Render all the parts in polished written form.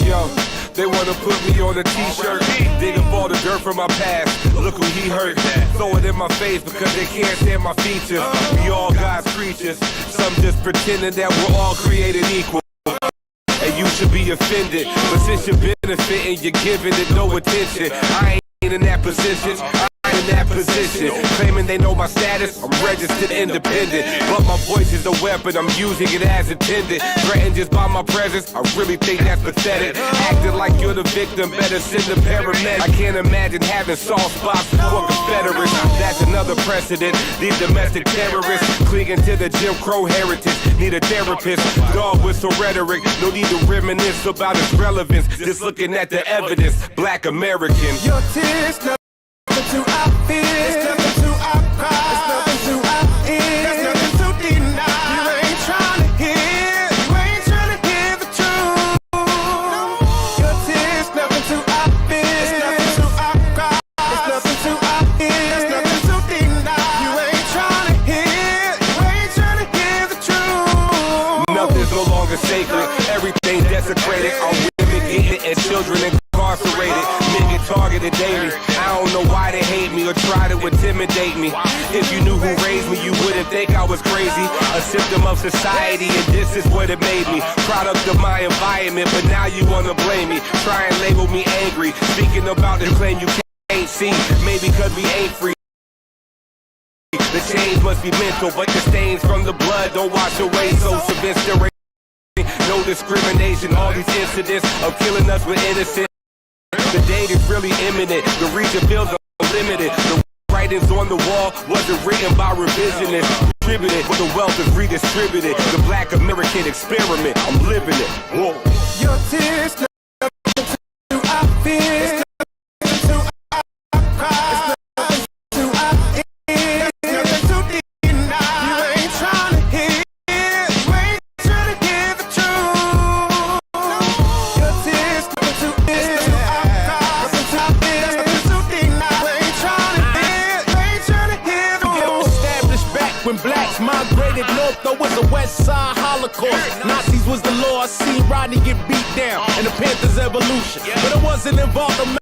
Yo, they wanna put me on a t-shirt, dig up all the dirt from my past. Look who he hurt, throw it in my face because they can't stand my features. We all God's creatures, some just pretending that we're all created equal. And you should be offended, but since you're benefiting, you're giving it no attention. I ain't in that position. In that position, claiming they know my status, I'm registered independent, but my voice is a weapon, I'm using it as intended. Threatened just by my presence, I really think that's pathetic. Acting like you're the victim, better send a paramedic. I can't imagine having soft spots for Confederates. That's another precedent. These domestic terrorists clinging to the Jim Crow heritage, need a therapist. Dog whistle rhetoric, no need to reminisce about its relevance. Just looking at the evidence, Black American. Your tears to our fears, it's nothing to our cry, it's nothing to our ears, there's nothing to deny. You ain't trying to hear, you ain't trying to hear the truth. Your tears, nothing to our fears, it's nothing to our cry, it's nothing to our ears, there's nothing to deny. You ain't trying to hear, you ain't trying to hear the truth. Nothing's no longer sacred, everything desecrated. Our women getting and children incarcerated, men get targeted daily. I don't know why they hate me or try to intimidate me. If you knew who raised me, you wouldn't think I was crazy. A symptom of society, and this is what it made me. Product of my environment, but now you wanna blame me. Try and label me angry, speaking about the claim you can't see. Maybe cause we ain't free. The change must be mental, but the stains from the blood don't wash away. So sophisticated, no discrimination. All these incidents of killing us with innocence. The date is really imminent, the region feels unlimited. The writings on the wall wasn't written by revisionists. Distributed, but the wealth is redistributed. The Black American experiment, I'm living it. Whoa. Your tears, nothing to our fears, nothing to our cry, nothing to our ears, nothing to deny. You ain't trying to hear, you ain't trying to hear the truth. Your tears, nothing to ears. When blacks migrated north, there was a West Side Holocaust. Nazis was the law. I seen Rodney get beat down in the Panthers' evolution, but I wasn't involved in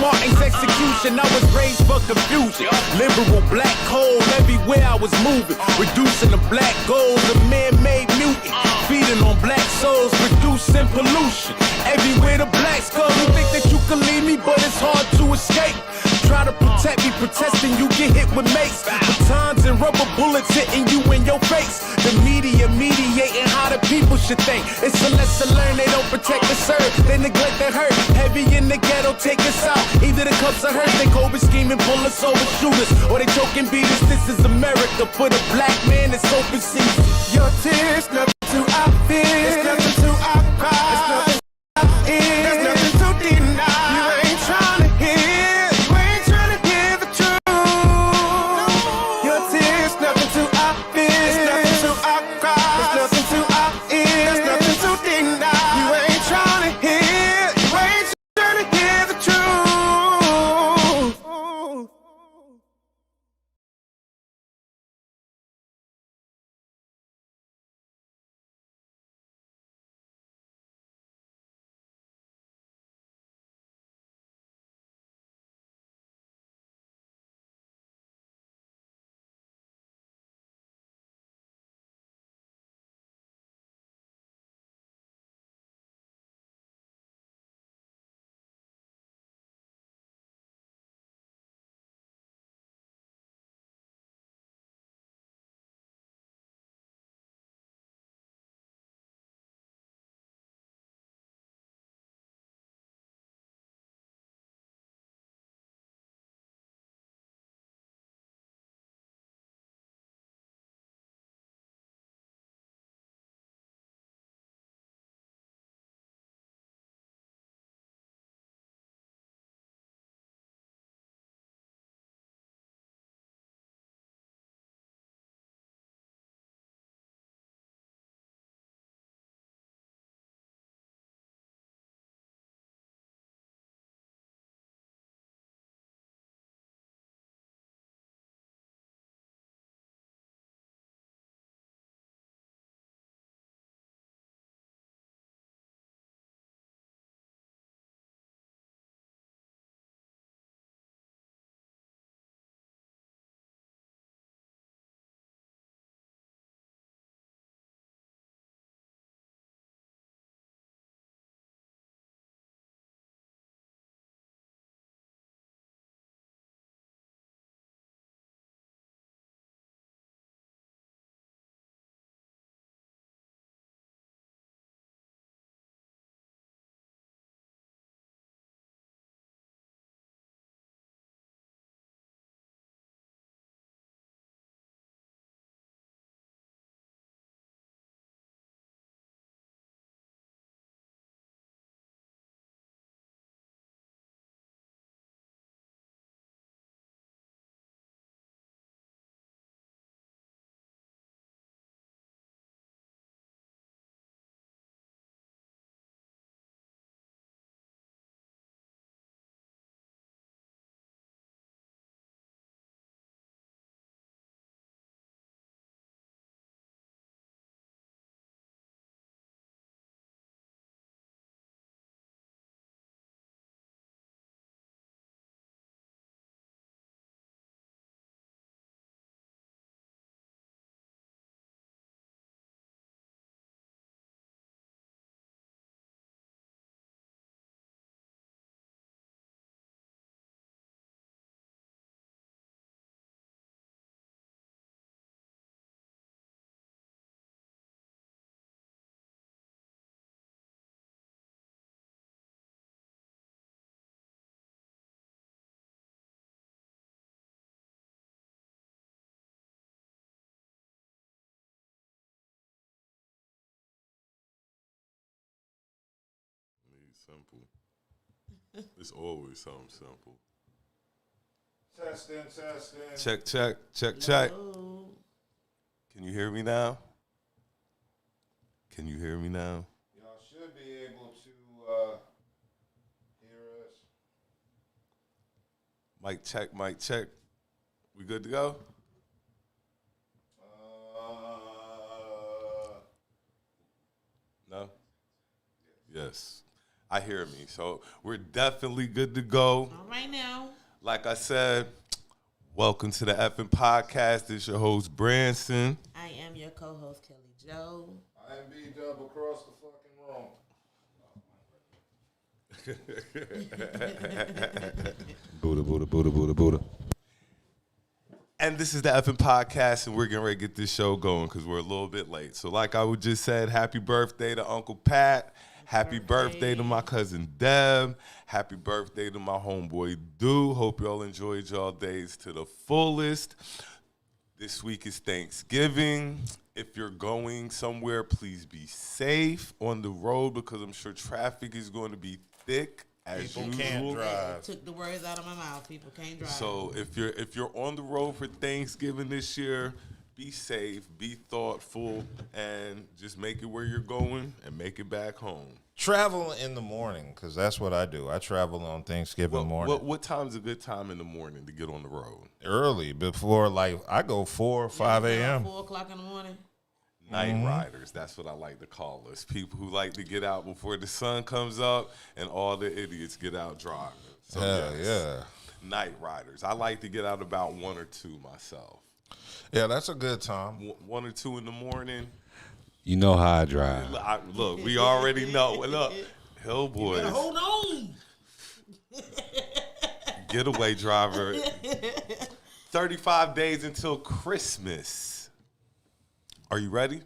Martin's execution. I was raised for confusion. Liberal black hole everywhere I was moving, reducing the black goals of man-made mutant, feeding on black souls, reducing pollution. Everywhere the blacks go, you think that you can leave me, but it's hard to escape. try to protect me, protesting you get hit with mace. Batons and rubber bullets hitting you in your face. The media mediating how the people should think. It's a lesson learned, they don't protect the serve, they neglect the hurt. Heavy in the ghetto, take us out. Either the cups are hurt, they Kobe scheming, pull us over, shoot us, or they choking beat us. This is America for the black man, it's open season. Your tears, nothing to our fears, it's nothing to our pride, it's nothing to our ears, there's nothing to deny. You ain't trying to hear, you ain't trying to hear the truth. Your tears, nothing to our fears, it's nothing to our pride, it's nothing to our ears, there's nothing to deny. You ain't trying to hear, you ain't trying to hear the truth. Simple. It's always something simple. Testing. Check. Can you hear me now? Can you hear me now? Y'all should be able to hear us. Mic check. We good to go? No? Yes. I hear me. So we're definitely good to go. All right now. Like I said, welcome to the effing podcast. This is your host, Branson. I am your co-host, Kelli Jo. I am B.D.U.B across the fucking room. Budha. And this is the effing podcast, and we're getting ready to get this show going because we're a little bit late. So like I would just said, happy birthday to Uncle Pat. Happy birthday to my cousin Deb. Happy birthday to my homeboy Do. Hope y'all enjoyed y'all days to the fullest. This week is Thanksgiving. If you're going somewhere, please be safe on the road because I'm sure traffic is going to be thick as People usual. can't drive. Took the words out of my mouth. People can't drive. So if you're on the road for Thanksgiving this year, be safe, be thoughtful, and just make it where you're going and make it back home. Travel in the morning, because that's what I do. I travel on Thanksgiving morning. What time's a good time in the morning to get on the road? Early, before, I go 4 or 5 a.m. 4 o'clock in the morning. Night riders, that's what I like to call us. People who like to get out before the sun comes up and all the idiots get out driving. So Hell yes, yeah. night riders. I like to get out about 1 or 2 myself. Yeah, that's a good time. 1 or 2 in the morning. You know how I drive. Look, we already know. Look, Hill Boys. Hold on. Getaway driver. 35 days until Christmas. Are you ready?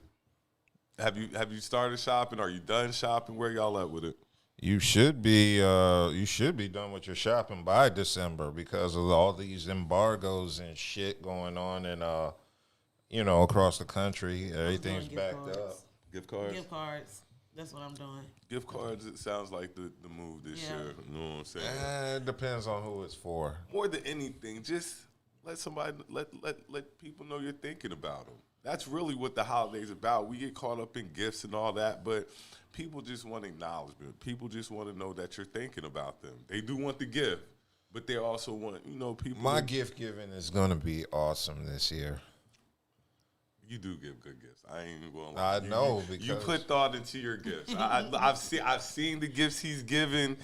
Have you started shopping? Are you done shopping? Where y'all at with it? You should be done with your shopping by December because of all these embargoes and shit going on and across the country. Everything's gift backed cards. up. Gift cards? Gift cards. That's what I'm doing. Gift cards, it sounds like the move this Yeah. year. You know what I'm saying? It depends on who it's for. More than anything, just let people know you're thinking about them. That's really what the holiday's about. We get caught up in gifts and all that, but people just want acknowledgement. People just want to know that you're thinking about them. They do want the gift, but they also want, people. My gift giving is going to be awesome this year. You do give good gifts. I ain't even going to lie. I know You because put thought into your gifts. I've seen the gifts he's given.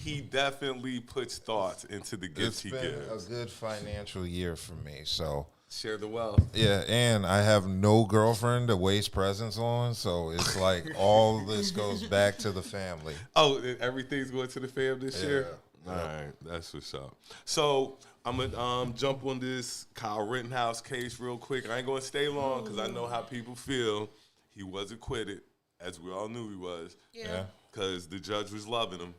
He definitely puts thoughts into the gifts he it's been gives. a good financial year for me. So Share the wealth. yeah, and I have no girlfriend to waste presents on, so it's like all this goes back to the family. Oh, everything's going to the fam this year? Yeah. All right, that's what's up. So I'm going to jump on this Kyle Rittenhouse case real quick. I ain't going to stay long because I know how people feel. He was acquitted, as we all knew he was. Yeah. Because the judge was loving him.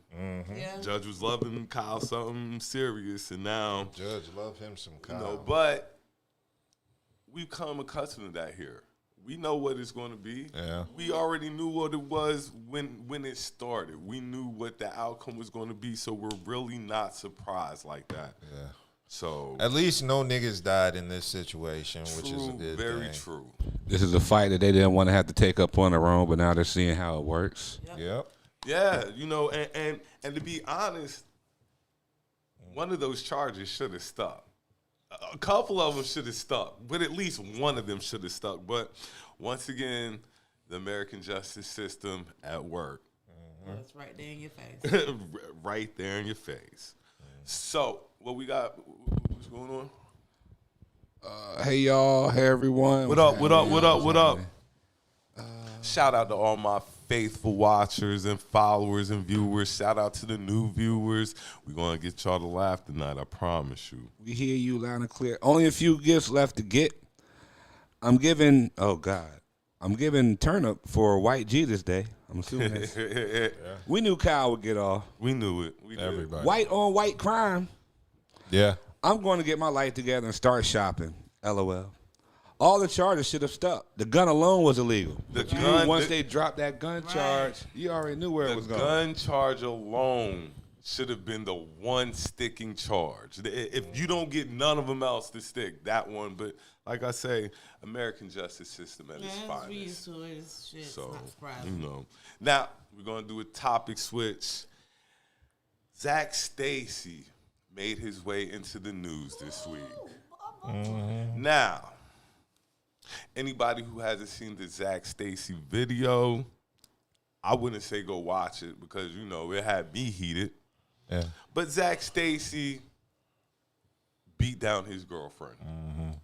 Yeah. Judge was loving Kyle something serious, and now, Judge, love him some Kyle. but we've come accustomed to that here. We know what it's going to be. Yeah. We already knew what it was when it started. We knew what the outcome was going to be, so we're really not surprised like that. Yeah. So At least no niggas died in this situation, true, which is a good very thing. true. This is a fight that they didn't want to have to take up on their own, but now they're seeing how it works. Yep. Yeah, and to be honest, one of those charges should have stuck. A couple of them should have stuck, but at least one of them should have stuck. But once again, the American justice system at work. That's right there in your face. Right there in your face. So, what we got? What's going on? Hey y'all, hey everyone. What up? Shout out to all my faithful watchers and followers and viewers. Shout out to the new viewers. We're going to get y'all to laugh tonight, I promise you. We hear you loud and clear. Only a few gifts left to get. I'm giving turnip for White Jesus Day. I'm assuming that's, we knew Kyle would get off. We knew it. We did. Everybody. White on white crime. Yeah. I'm going to get my life together and start shopping. LOL. All the charges should have stuck. The gun alone was illegal. Once they dropped that gun charge, you already knew where it was The going. gun charge alone should have been the one sticking charge. If you don't get none of them else to stick, that one. But like I say, American justice system at its We used finest. to it. It's shit. So, It's not surprising. Now, we're going to do a topic switch. Zach Stacy made his way into the news this week. Now, anybody who hasn't seen the Zach Stacy video, I wouldn't say go watch it because, it had me heated. Yeah. But Zach Stacy beat down his girlfriend.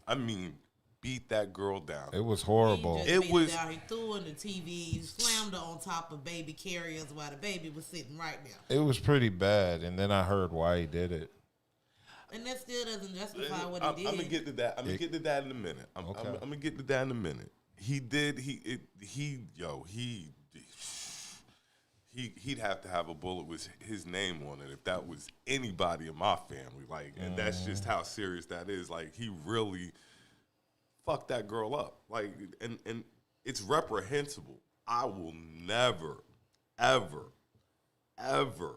I mean, beat that girl down. It was horrible. He just It beat was- down. He threw her in the TV, slammed her on top of baby carriers while the baby was sitting right there. It was pretty bad, and then I heard why he did it. And that still doesn't justify what he did. I'm gonna get to that. I'm gonna get to that in a minute. I'm gonna get to that in a minute. He'd have to have a bullet with his name on it if that was anybody in my family. Like, and that's just how serious that is. Like, he really fucked that girl up. Like, and it's reprehensible. I will never, ever, ever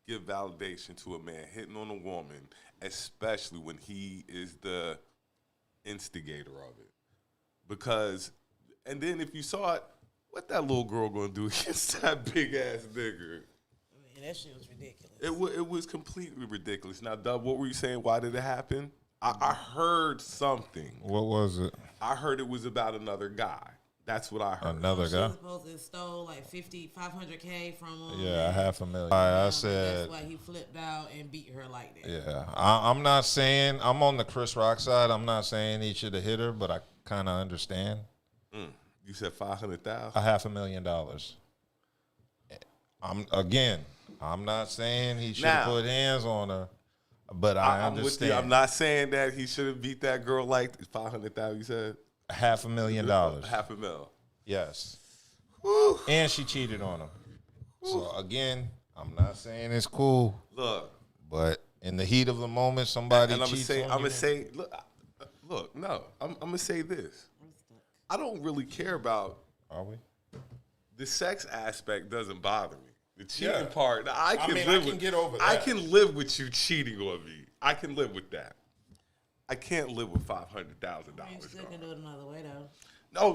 give validation to a man hitting on a woman, especially when he is the instigator of it. Because, and then if you saw it, what that little girl gonna do against that big ass nigga? I mean, that shit was ridiculous. It was completely ridiculous. Now, Dub, what were you saying? Why did it happen? I heard something. What was it? I heard it was about another guy. That's what I heard. Another She guy? was supposed to stole like 500K from him. Yeah, $500,000. I said. That's why he flipped out and beat her like that. Yeah, I'm not saying I'm on the Chris Rock side. I'm not saying he should have hit her, but I kind of understand. You said $500,000. $500,000. I'm not saying he should have Now, put hands on her, but I I'm with understand. you. I'm not saying that he should have beat that girl like $500,000. You said $500,000. $500,000. Yes. Whew. And she cheated on him. So again, I'm not saying it's cool, Look, but in the heat of the moment, somebody and I'm cheats gonna on you. say, look, no, I'm gonna say this. I don't really care about Are we? the sex aspect. Doesn't bother me. The cheating Yeah. part, I can get over that. I can live with you cheating on me. I can live with that. I can't live with $500,000. You still can do it another way though. No,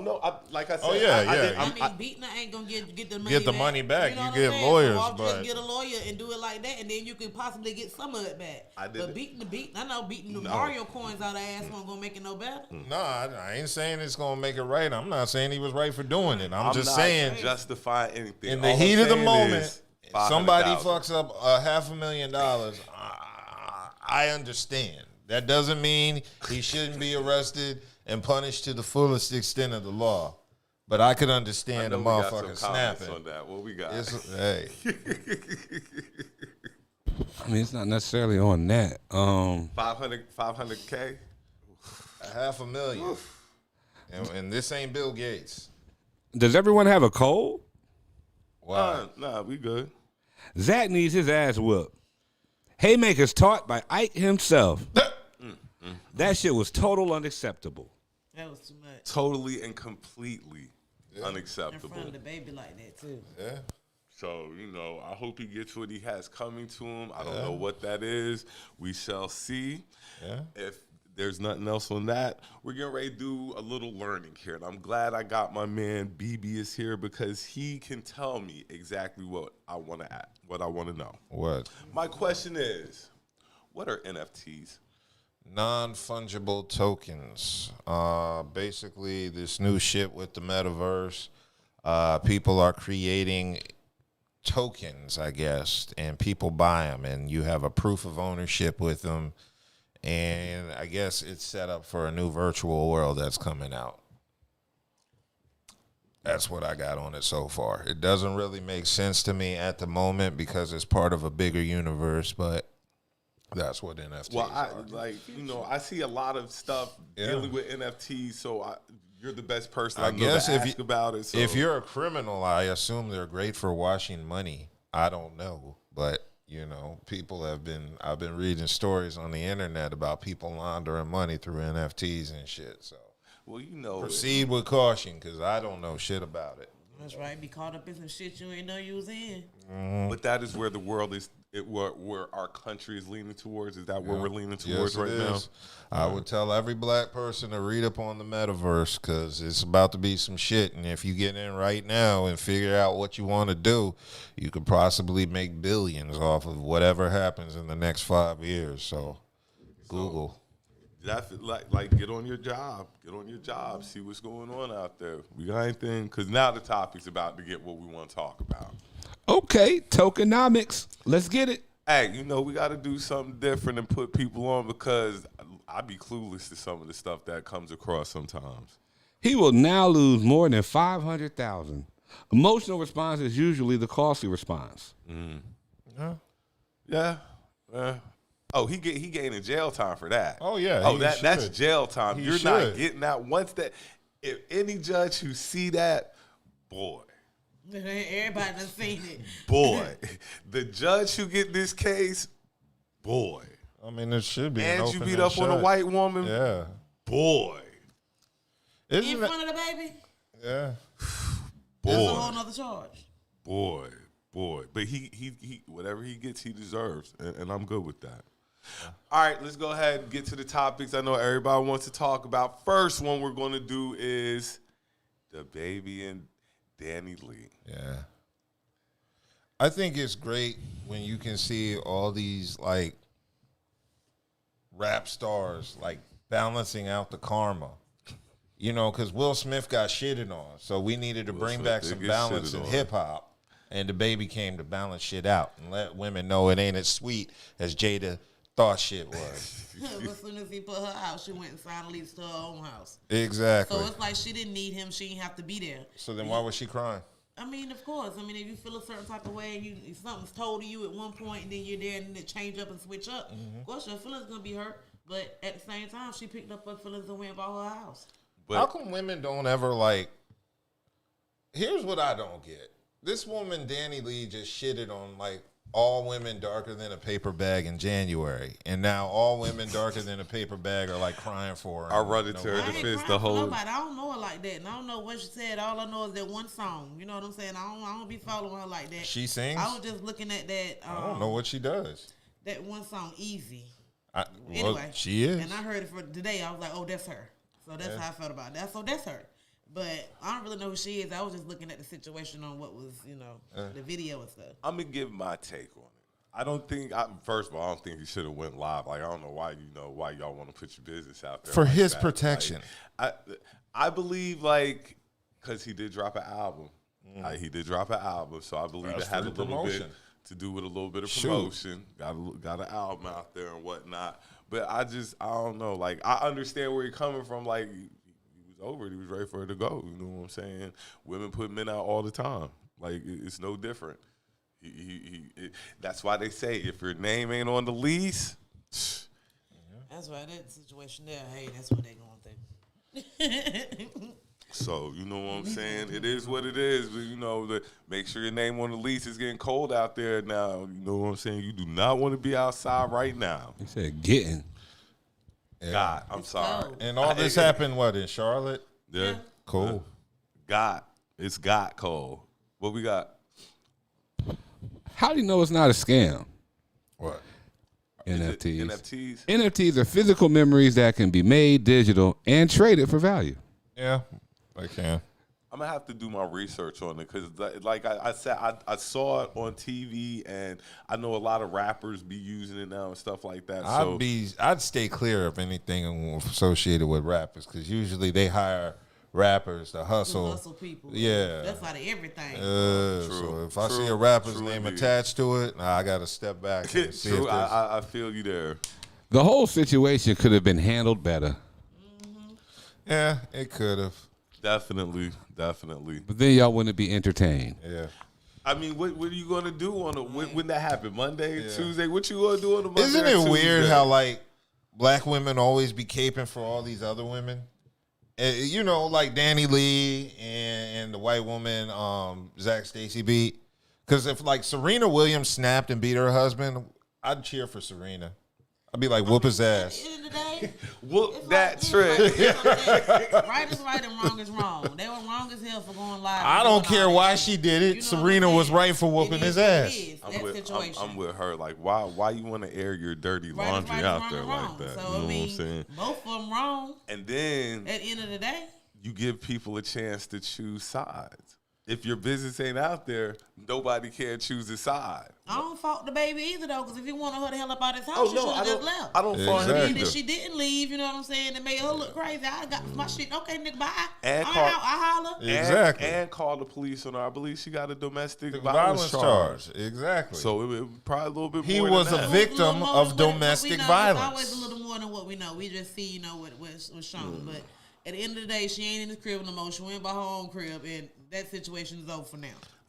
like I said. Beating her ain't gonna get the money Get the back. money back. know You what get I'm saying? lawyers, so but- just get a lawyer and do it like that, and then you could possibly get some of it back. But beating, I know beating the Mario coins out of ass won't gonna make it no better. No, I ain't saying it's gonna make it right. I'm not saying he was right for doing it. I'm just not saying justify anything. in the All I'm heat of the saying moment, is somebody $500,000. fucks up $500,000. I understand. That doesn't mean he shouldn't be arrested and punished to the fullest extent of the law. But I could understand the I know we got some motherfucker comments snapping. on that. What we got? Hey, I mean, it's not necessarily on that. 500K. $500,000, and this ain't Bill Gates. Does everyone have a cold? Why? Nah, we good. Zach needs his ass whooped. Haymakers taught by Ike himself. That shit was total unacceptable. That was too much. Totally and completely In unacceptable. front of the baby like that too. Yeah. So, I hope he gets what he has coming to him. I don't know what that is. We shall see. Yeah. If there's nothing else on that, we're getting ready to do a little learning here. And I'm glad I got my man BB is here because he can tell me exactly what I want to know. What? My question is, what are NFTs? Non-fungible tokens. Basically, this new shit with the metaverse. People are creating tokens, I guess, and people buy them, and you have a proof of ownership with them. And I guess it's set up for a new virtual world that's coming out. That's what I got on it so far. It doesn't really make sense to me at the moment because it's part of a bigger universe, but that's what NFTs Well, are. I see a lot of stuff dealing with NFTs, so you're the best person I I know guess to ask about it. So. If you're a criminal, I assume they're great for washing money. I don't know, but people I've been reading stories on the internet about people laundering money through NFTs and shit. So, proceed with caution because I don't know shit about it. That's right. Be caught up in some shit you ain't know you was in. But that is where the world is. Where our country is leaning towards. Is that where we're leaning towards right now? I would tell every black person to read up on the metaverse because it's about to be some shit. And if you get in right now and figure out what you want to do, you could possibly make billions off of whatever happens in the next 5 years. So, Google. That's like get on your job. Get on your job. See what's going on out there. We got anything? Because now the topic's about to get what we want to talk about. Okay, tokenomics. Let's get it. Hey, we got to do something different and put people on because I be clueless to some of the stuff that comes across sometimes. He will now lose more than $500,000. Emotional response is usually the costly response. Yeah. Oh, he gaining jail time for that. Oh, yeah. Oh, that's jail time. You're not should. getting out once that. If any judge who see that, boy. Everybody done seen it. Boy, the judge who get this case, boy. I mean, there should be. And you beat up on a white woman, yeah. Boy. In front of the baby. Yeah. Boy. That's a whole nother charge. Boy. But he whatever he gets, he deserves, and I'm good with that. All right, let's go ahead and get to the topics I know everybody wants to talk about. First one we're going to do is the baby and Danny Lee. Yeah. I think it's great when you can see all these, like, rap stars, like, balancing out the karma. You know, because Will Smith got shitted on, so we needed to bring back some balance in hip-hop. And the baby came to balance shit out and let women know it ain't as sweet as Jada thought shit was. As soon as he put her out, she went and signed a lease to her own house. Exactly. So it's like she didn't need him. She didn't have to be there. So then why was she crying? I mean, of course. I mean, if you feel a certain type of way and if something's told to you at one point and then you're there and it change up and switch up, of course your feelings going to be hurt. But at the same time, she picked up her feelings and went about her house. But how come women don't ever, like, here's what I don't get. This woman, Danny Lee, just shitted on, like, all women darker than a paper bag in January. And now all women darker than a paper bag are, like, crying for her. I run into her defense the whole... Nobody. I don't know her like that. And I don't know what she said. All I know is that one song. You know what I'm saying? I don't be following her like that. She sings? I was just looking at that. I don't know what she does. That one song, Easy. Anyway. She is. And I heard it for today. I was like, oh, that's her. So that's how I felt about that. So that's her. But I don't really know who she is. I was just looking at the situation on what was, the video and stuff. I'm going to give my take on it. I don't think, first of all, I don't think he should have went live. Like, I don't know why, why y'all want to put your business out there. For like his that. protection. Like, I believe, like, because he did drop an album. He did drop an album, so I believe it had a little bit to do with a little bit of promotion. Got an album out there and whatnot. But I don't know. Like, I understand where you're coming from. Like, over it. He was ready for her to go. You know what I'm saying? Women put men out all the time. Like, it's no different. That's why they say if your name ain't on the lease. That's why that situation there. Hey, that's what they going through. So you know what I'm saying? It is what it is. But, make sure your name on the lease. Is getting cold out there now. You know what I'm saying? You do not want to be outside right now. He said getting. Yeah. God, I'm sorry. Cold. And all this happened, in Charlotte? Yeah. Cool. It's got cold. What we got? How do you know it's not a scam? What? NFTs. NFTs are physical memories that can be made digital and traded for value. Yeah, I can. I'm gonna have to do my research on it because, like I said, I saw it on TV, and I know a lot of rappers be using it now and stuff like that. I'd stay clear of anything associated with rappers because usually they hire rappers to hustle. Hustle people. Yeah, that's out of everything. So if I see a rapper's name attached to it, I got to step back and see if I feel you there. The whole situation could have been handled better. Yeah, it could have. Definitely. But then y'all wouldn't be entertained. Yeah. I mean, what are you gonna do when that happened? Monday, Tuesday? What you gonna do on a Monday? Isn't it weird how like black women always be caping for all these other women? Like Danny Lee and the white woman Zach Stacy beat. Because if like Serena Williams snapped and beat her husband, I'd cheer for Serena. I'd be like, whoop his ass. At the end of the day, whoop that trick. Right is right and wrong is wrong. They were wrong as hell for going live. I don't care why she did it. Serena was right for whooping his ass. I'm with her. Like, why you want to air your dirty laundry out there like that? So, you know what I'm saying? Both of them wrong. And then at the end of the day, you give people a chance to choose sides. If your business ain't out there, nobody can choose a side. I don't fault the baby either, though, because if he wanted her to hell up out his house, she should have just left. I don't fault her either. If she didn't leave, you know what I'm saying, it made her look crazy. I got my shit. Okay, nigga, bye. And I holler. Exactly. And call the police on her. I believe she got a domestic violence charge. Exactly. So it was probably a little bit more He was a victim of domestic violence. It's always a little more than what we know. We just see, what was shown. But at the end of the day, she ain't in the crib no more. She went by her own crib, and that situation is over for now.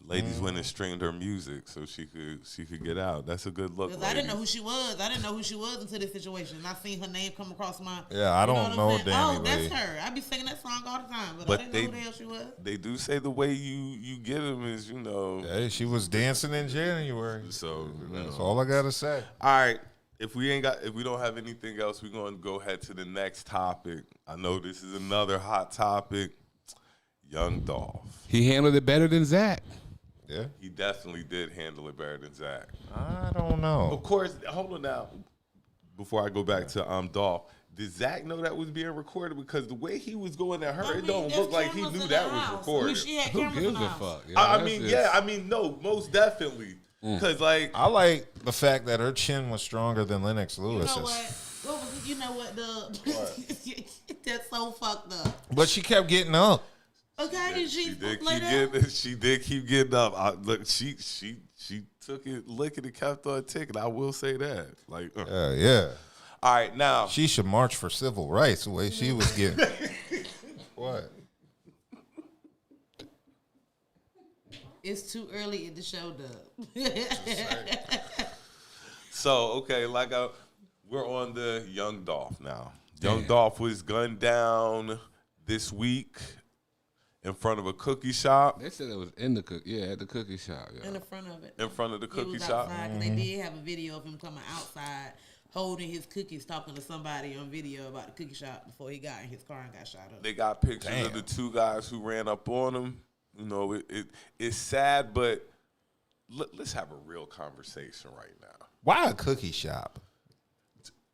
Ladies went and streamed her music so she could get out. That's a good look. I didn't know who she was. I didn't know who she was until this situation. And I seen her name come across my. Yeah, I don't know damn Oh, that's her. I be singing that song all the time, but I didn't know who the hell she was. They do say the way you get them is, you know. Hey, she was dancing in January. So That's all I gotta say. All right. If we don't have anything else, we're going to go ahead to the next topic. I know this is another hot topic. Young Dolph. He handled it better than Zach. Yeah. He definitely did handle it better than Zach. I don't know. Of course, hold on now. Before I go back to Dolph, did Zach know that was being recorded? Because the way he was going at her, it don't look like he knew that was recorded. She had Who cameras in gives the a house. fuck? No, most definitely. Because I like the fact that her chin was stronger than Lennox You Lewis's. know what? You know what? That's so fucked up. But she kept getting up. Okay, she did keep getting up. Look, she took it, licking and kept on ticking. I will say that. Like, Yeah. All right, now She should march for civil rights the way she was getting. What? It's too early in the show, Dub. so okay, we're on the Young Dolph now. Young Dolph was gunned down this week in front of a cookie shop. They said it was in the at the cookie shop. Yeah. In the front of it. In front of the cookie He was shop. outside, 'cause they did have a video of him coming outside, holding his cookies, talking to somebody on video about the cookie shop before he got in his car and got shot up. They got pictures of the two guys who ran up on him. You know, it's sad, but let's have a real conversation right now. Why a cookie shop?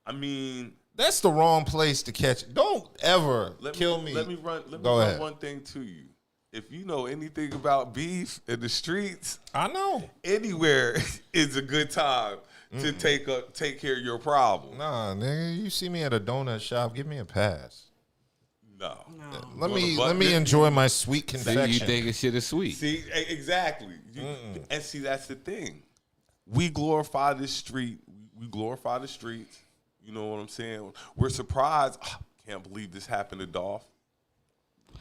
I mean, That's the wrong place to catch it. Don't ever kill me. Let me run one thing to you. If you know anything about beef in the streets, I know. anywhere is a good time to take care of your problem. Nah, nigga, you see me at a donut shop, give me a pass. No. Let me enjoy my sweet confection. You thinking shit is sweet. See, exactly. And see, that's the thing. We glorify this street. We glorify the streets. You know what I'm saying? We're surprised. Can't believe this happened to Dolph.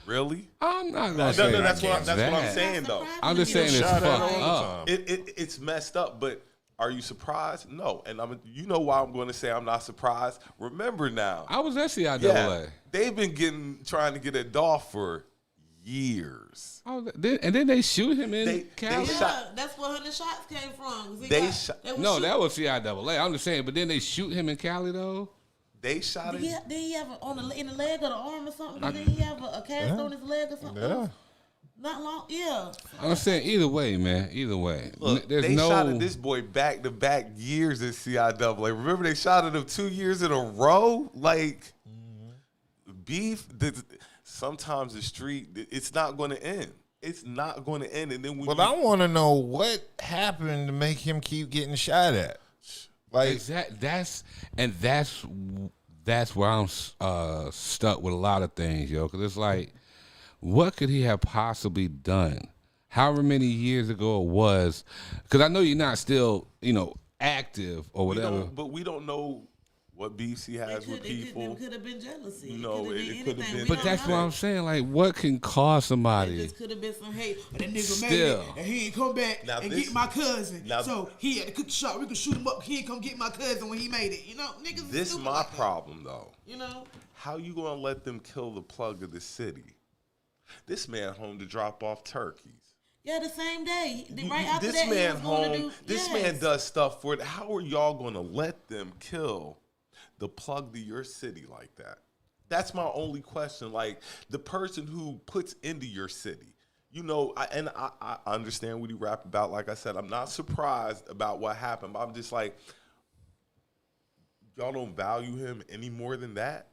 Really? I'm not gonna say that's what I'm that. saying, though. I'm just saying it's fucked up. It's messed up, but are you surprised? No. And you know why I'm going to say I'm not surprised? Remember now. I was at CIAA. They've been trying to get at Dolph for years. Oh, and then they shoot him in Cali. That's where the shots came from. That was CIAA. I'm just saying, but then they shoot him in Cali though. They shot him. Did he have in the leg or the arm or something? Did he have a cast on his leg or something? Yeah. Not long. Yeah. I'm saying either way, man. Either way. Look, they shot at this boy back-to-back years at CIAA. Remember they shot at him 2 years in a row? Like, beef, sometimes the street, it's not going to end. It's not going to end. And then But I want to know what happened to make him keep getting shot at. Like that's where I'm stuck with a lot of things, yo. Because it's like, what could he have possibly done? However many years ago it was, because I know you're not still, active or whatever. But we don't know what beefs he has with people. It could have been jealousy. You know, it could have been. But that's what I'm saying. Like, what can cause somebody? It just could have been some hate. That nigga Still. made it, and he ain't come back get my cousin. So he had to cook the shop. We could shoot him up. He ain't come get my cousin when he made it. You know, niggas. This is my like problem, though. You know, how you gonna let them kill the plug of the city? This man home to drop off turkeys. Yeah, the same day. Right after this that, man he was home. This man does stuff for it. How are y'all gonna let them kill the plug to your city like that? That's my only question. Like, the person who puts into your city, I understand what he rap about. Like I said, I'm not surprised about what happened, but I'm just like, y'all don't value him any more than that?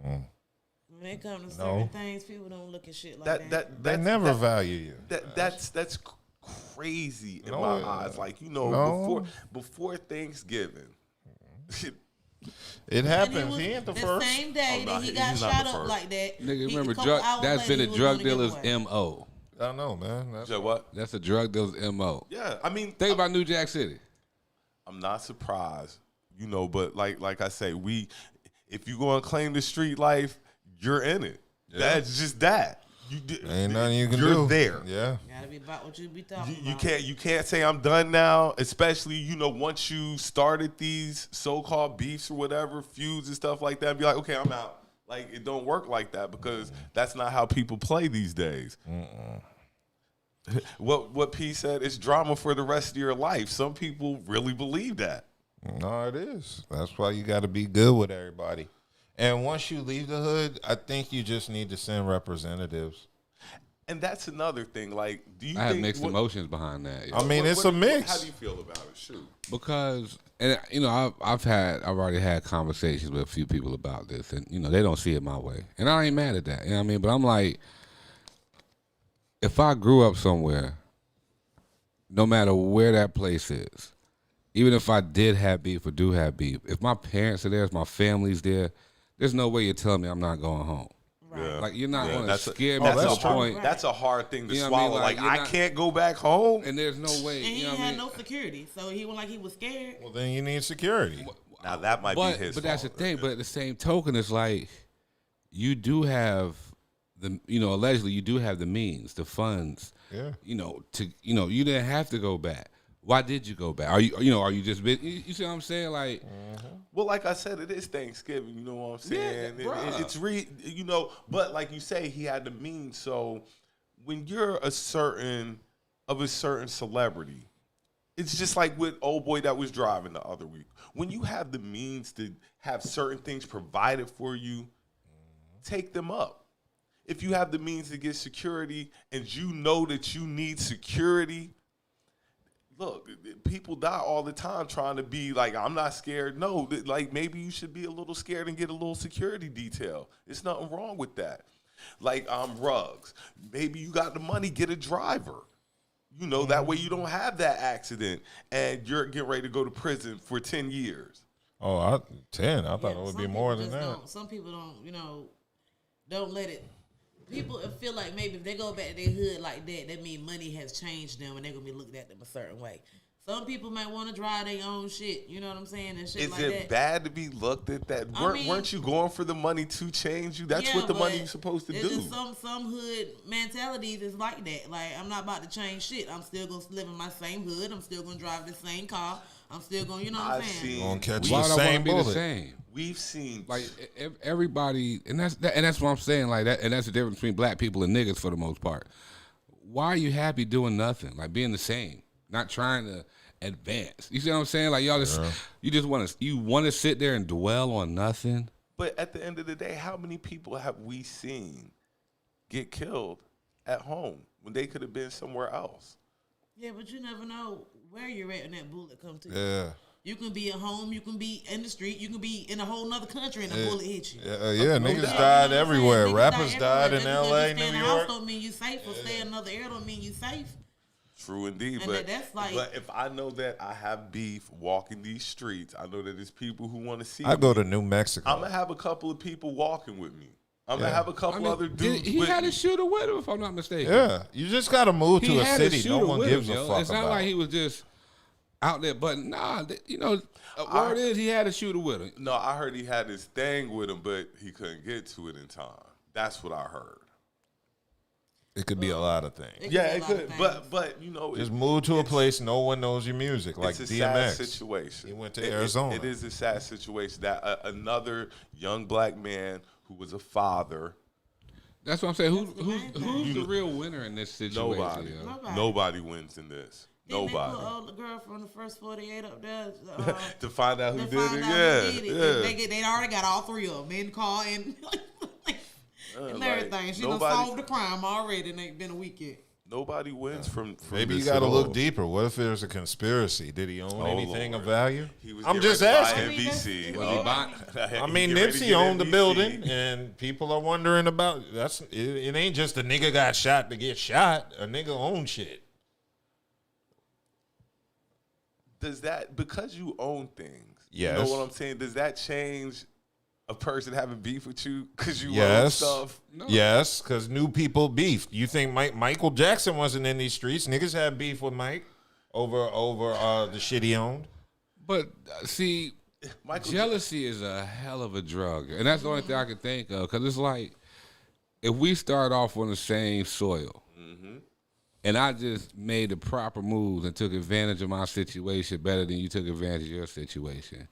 When it comes to certain things, people don't look at shit like that. They never value you. That's crazy in my eyes. Like, before Thanksgiving. It happened. He ain't the first. The same day that he got shot up like that. Nigga, remember, that's been a drug dealer's M.O. I know, man. That's a drug dealer's M.O. Yeah, I mean. Think about New Jack City. I'm not surprised, but like I say, if you go and claim the street life, you're in it. Yeah. That's just that. Ain't nothing you can do. You're there. Yeah. Gotta be about what you be talking You about. you can't say I'm done now, especially once you started these so-called beefs or whatever, feuds and stuff like that. Be like, okay, I'm out. Like, it don't work like that because that's not how people play these days. What P said, it's drama for the rest of your life. Some people really believe that. No, it is. That's why you got to be good with everybody. And once you leave the hood, I think you just need to send representatives. And that's another thing. Like, do you I have think mixed emotions behind that. I mean, it's a mix. How do you feel about it? Shoot. Because, and I've already had conversations with a few people about this, and they don't see it my way, and I ain't mad at that. You know what I mean? But I'm like, if I grew up somewhere, no matter where that place is, even if I did have beef or do have beef, if my parents are there, if my family's there, there's no way you're telling me I'm not going home. Right. Like, you're not going to scare me That's to a the point. That's a hard thing to You know what I mean? swallow. Like, Like, you're I not- can't go back home. And there's no way. And he you know ain't what I had mean? no security, so he was like he was scared. Well, then you need security. Now that might But be his that's the fault. thing. But at the same token, it's like you do have allegedly you do have the means, the funds. Yeah. You didn't have to go back. Why did you go back? Are you just you see what I'm saying? Like, Well, like I said, it is Thanksgiving. You know what I'm saying? bruh. It's but like you say, he had the means. So when you're a certain celebrity, it's just like with old boy that was driving the other week. When you have the means to have certain things provided for you, take them up. If you have the means to get security and you know that you need security, look, people die all the time trying to be like, I'm not scared. No, like maybe you should be a little scared and get a little security detail. There's nothing wrong with that. Like rugs. Maybe you got the money, get a driver. That way you don't have that accident and you're getting ready to go to prison for 10 years. Oh, 10. I thought it would some be people more than just that. Some people don't let it. People feel like maybe if they go back to their hood like that means money has changed them and they're going to be looked at them a certain way. Some people might want to drive their own shit, you know what I'm saying, and shit Is like it that. bad to be looked at that? Weren't you going for the money to change you? That's what the money's supposed to do. Just some hood mentalities is like that. Like, I'm not about to change shit. I'm still going to live in my same hood. I'm still going to drive the same car. I'm still going, you know what I'm saying? Gonna catch why the would I want same to be bullet. the same? We've seen Like everybody, and that's what I'm saying. Like that, and that's the difference between black people and niggas for the most part. Why are you happy doing nothing? Like being the same, not trying to advance. You see what I'm saying? Like y'all just, you want to sit there and dwell on nothing. But at the end of the day, how many people have we seen get killed at home when they could have been somewhere else? Yeah, but you never know where you're at when that bullet come to you. Yeah. You can be at home, you can be in the street, you can be in a whole nother country and a bullet hit you. Yeah, niggas doubt. died You know what I'm everywhere. saying? Niggas Rappers died in everywhere. Just L.A., because you stay in New the house York. don't mean you safe, or stay in another area don't mean you safe. True indeed, And but that's like- but if I know that I have beef walking these streets, I know that there's people who want to see. I me. go to New Mexico. I'm gonna have a couple of people walking with me. I'm gonna have a couple other dudes. He with had me. a shooter with him, if I'm not mistaken. Yeah, you just got to move He to a had city shooter no one with gives him, a yo. fuck It's not about. like he was just out there, but word is he had a shooter with him. No, I heard he had his thing with him, but he couldn't get to it in time. That's what I heard. It could be a lot of things. Yeah, be a it lot of could, things. but Just move to a place no one knows your music, like it's a DMX. sad situation. He went to Arizona. It is a sad situation that another young black man who was a father. That's what I'm saying. That's the main Who's the real winner in this situation? Nobody. yo? Nobody wins in this. Then they Nobody. put old girl from the first 48 up there To find out who to did find it. out Yeah, who did it. yeah. They already got all three of them in the car and, and like, everything. She done nobody- solved the crime already and ain't been a week yet. Nobody wins from Maybe you this got to at look all. deeper. What if there's a conspiracy? Did he own anything Lord. of value? He was I'm getting just ready to buy asking. NBC. Well, I mean, Nipsey owned the building, and people are wondering about it ain't just a nigga got shot to get shot. A nigga own shit. Does that, because you own things, Yes. you know what I'm saying? Does that change a person having beef with you because you own Yes. stuff? Yes, because new people beefed. You think Michael Jackson wasn't in these streets? Niggas had beef with Mike over the shit he owned. But see, Michael jealousy is a hell of a drug, and that's the only thing I can think of. Because it's like, if we start off on the same soil, and I just made the proper moves and took advantage of my situation better than you took advantage of your situation,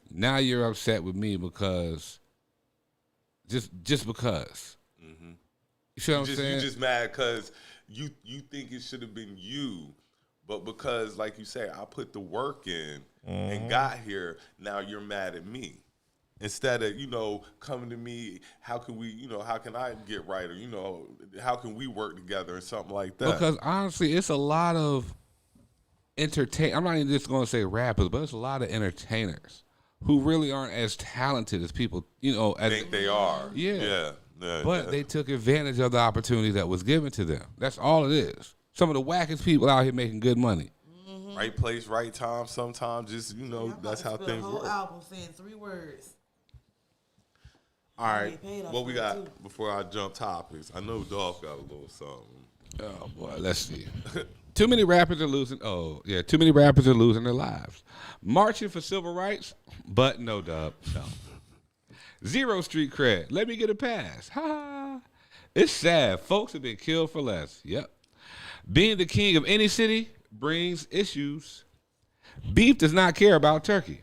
now you're upset with me because just because. You see what I'm saying? You just mad because you think it should have been you, but because, like you say, I put the work in and got here, now you're mad at me. Instead of, coming to me, how can we, how can I get right? Or, how can we work together or something like that? Because honestly, it's a lot of I'm not even just going to say rappers, but it's a lot of entertainers who really aren't as talented as people, as Think they are. Yeah. But they took advantage of the opportunity that was given to them. That's all it is. Some of the wackest people out here making good money. Right place, right time. Sometimes just, that's how things work. Whole album saying 3 words. All right, what we got before I jump topics? I know Dolph got a little something. Oh boy, let's see. Too many rappers are losing. Oh yeah, too many rappers are losing their lives. Marching for civil rights, but no, Dub, no. Zero street cred. Let me get a pass. Ha ha. It's sad. Folks have been killed for less. Yep. Being the king of any city brings issues. Beef does not care about turkey.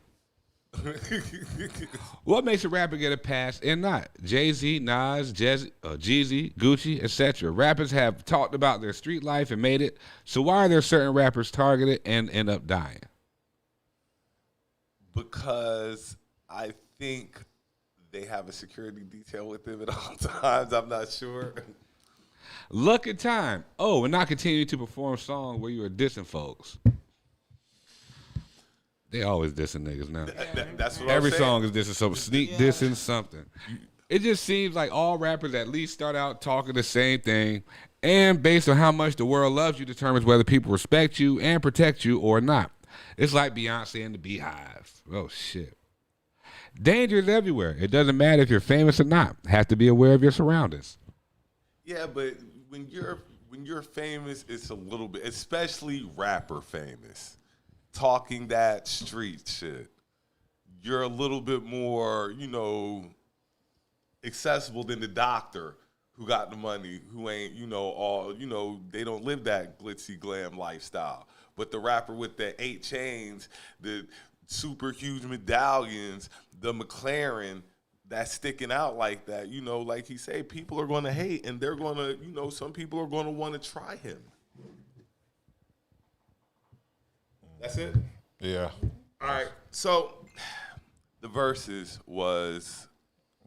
What makes a rapper get a pass and not? Jay-Z, Nas, Jeezy, Gucci, etc. Rappers have talked about their street life and made it. So why are there certain rappers targeted and end up dying? Because I think they have a security detail with them at all times. I'm not sure. Luck and time. Oh, and not continue to perform songs where you are dissing folks. They always dissing niggas now. That's what Every I'm saying. song is dissing something. Sneak dissing something. It just seems like all rappers at least start out talking the same thing, and based on how much the world loves you determines whether people respect you and protect you or not. It's like Beyonce and the Beehive. Oh shit. Danger is everywhere. It doesn't matter if you're famous or not. Have to be aware of your surroundings. Yeah, but when you're famous, it's a little bit, especially rapper famous, talking that street shit. You're a little bit more, accessible than the doctor who got the money, who ain't, they don't live that glitzy glam lifestyle. But the rapper with the 8 chains, the super huge medallions, the McLaren, that's sticking out like that, like he said, people are going to hate, and they're going to, some people are going to want to try him. That's it? Yeah. All right. So the Versus was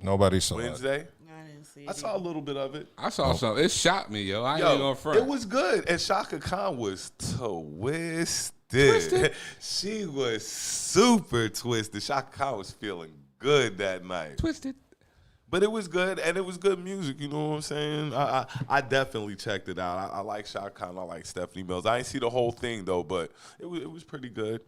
Nobody saw it. Wednesday. I didn't see it. I saw a little bit of it. I saw something. It shocked me, yo. I ain't even gonna front. It was good. And Shaka Khan was twisted. She was super twisted. Shaka Khan was feeling good that night. Twisted. But it was good, and it was good music. You know what I'm saying? I definitely checked it out. I like Shaka Khan. I like Stephanie Mills. I didn't see the whole thing though, but it was pretty good.